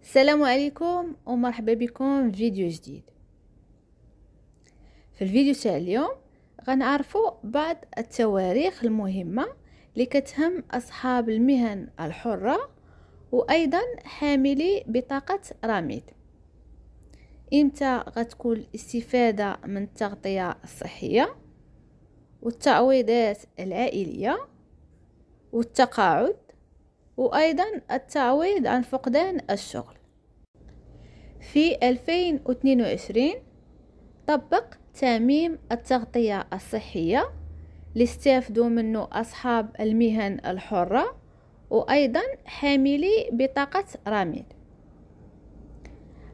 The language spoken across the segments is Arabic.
السلام عليكم ومرحبا بكم في فيديو جديد. في الفيديو تاع اليوم غنعرفوا بعض التواريخ المهمة اللي كتهم أصحاب المهن الحرة وأيضا حاملي بطاقة رميد. إمتى غتكون الاستفادة من التغطية الصحية والتعويضات العائلية والتقاعد وأيضا التعويض عن فقدان الشغل. في 2022 طبق تامين التغطية الصحية اللي استفادوا منه أصحاب المهن الحرة وأيضا حاملي بطاقة رميد.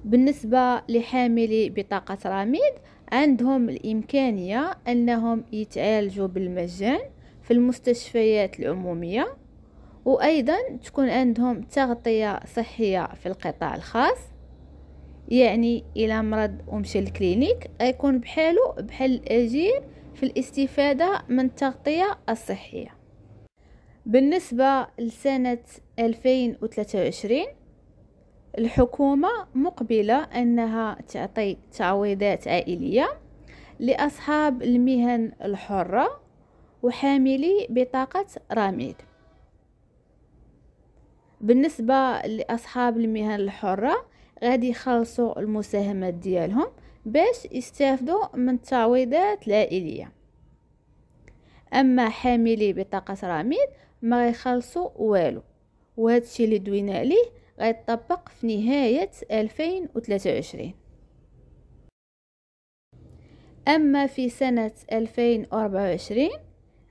بالنسبة لحاملي بطاقة رميد عندهم الإمكانية أنهم يتعالجوا بالمجان في المستشفيات العمومية، وأيضا تكون عندهم تغطية صحية في القطاع الخاص، يعني إلى مرض ومشى للكلينيك غيكون بحالو بحال الأجير في الاستفادة من التغطية الصحية. بالنسبة لسنة 2023 الحكومة مقبلة أنها تعطي تعويضات عائلية لأصحاب المهن الحرة وحاملي بطاقة رميد. بالنسبة لأصحاب المهن الحرة غادي يخلصوا المساهمات ديالهم باش يستافدوا من التعويضات العائلية، أما حاملي بطاقة رميد ما غيخلصوا والو، وهذا الشيء اللي دوينا عليه غيطبق في نهاية 2023. أما في سنة 2024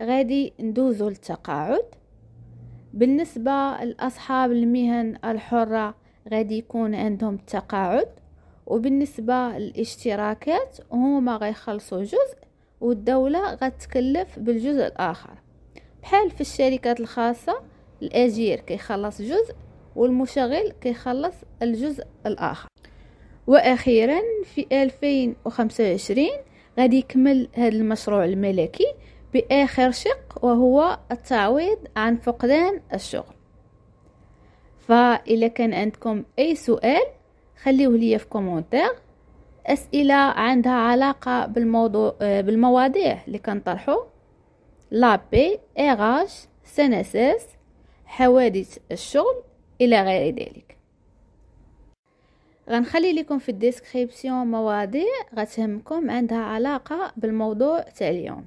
غادي ندوزو للتقاعد. بالنسبة لأصحاب المهن الحرة غادي يكون عندهم التقاعد، وبالنسبة للاشتراكات هما غيخلصوا جزء والدولة غتكلف بالجزء الآخر، بحال في الشركات الخاصة الأجير كيخلص جزء والمشغل كيخلص الجزء الآخر. وأخيرا في 2025 غادي يكمل هذا المشروع الملكي بآخر شق وهو التعويض عن فقدان الشغل. فإذا كان عندكم أي سؤال خليوه لي في كومنتير، أسئلة عندها علاقة بالمواضيع اللي كنطرحو، لابي إيغاش سنساس حوادث الشغل إلى غير ذلك. غنخلي لكم في الديسكريبسيون مواضيع غتهمكم عندها علاقة بالموضوع تاع اليوم.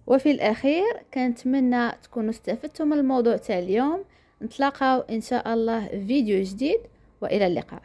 وفي الأخير كنتمنى تكونوا استفدتم من الموضوع تاع اليوم. نتلاقاو إن شاء الله في فيديو جديد، وإلى اللقاء.